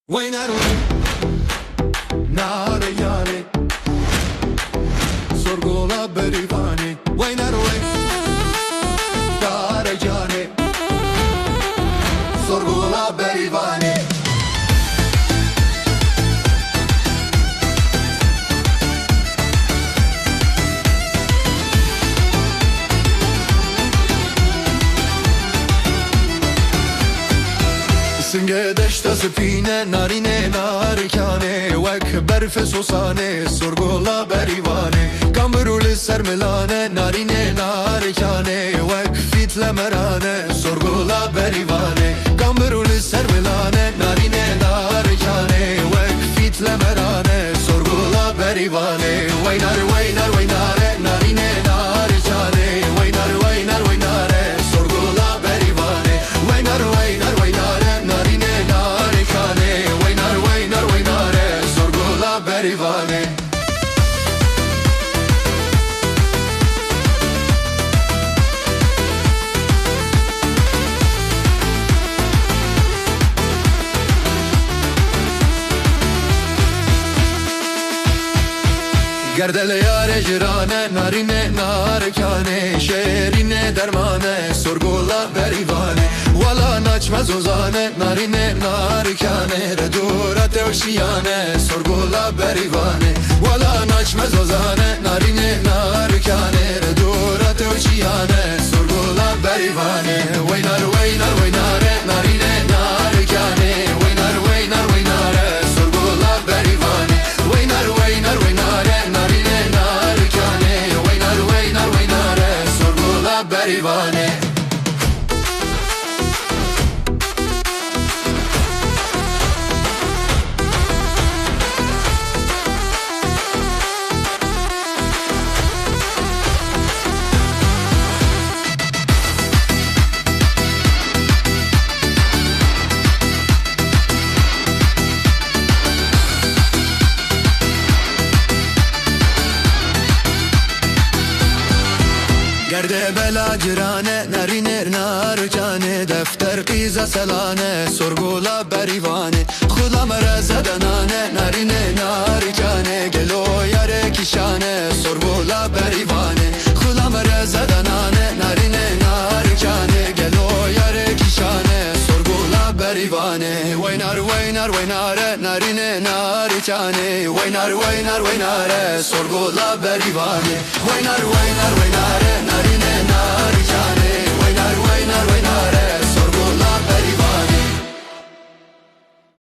وينارو نارياني sorgola berivani وينارو نارياني sorgola berivani سنگ دشت سپینه نارینه نارکانه وک برف سوسانه سرگولا بریوانه کامرول سرملانه نارینه نارکانه وک فیتل مرانه سرگولا بریوانه کامرول سرملانه نارینه نارکانه وک فیتل مرانه سرگولا بریوانه وینار وینار ویناره نارینه نارکانه وینار وینار ویناره سرگولا بریوانه وینار وینار ویناره berivane گردل یار جرانه نارینه نارکانه شیرینه درمانه سرگولا بریوانه والا ناچمز وزانه نارینه نارکانه ردورت وشیانه سرگولا بریوانه والا ناچمز وزانه نارینه نارکانه ردورت وشیانه سرگولا بریوانه وینار وینار ویناره نارینه نارکانه وینار وینار ویناره سرگولا بریوانه وینار وینار ویناره berivane گرده بلا جرانه نرینه نارکانه دفتر قیزه سلانه سرگولا بریوانه خدا مرزدنانه نرینه نارکانه گلو یاره کشانه سرگولا بریوانه خدا مرزدنانه نرینه نارکانه گلو یاره کشانه سرگولا بریوانه وینار وینار ویناره نرینه نارکانه وینار وینار ویناره سرگولا بریوانه وینار وینار ویناره نارینه نارکانه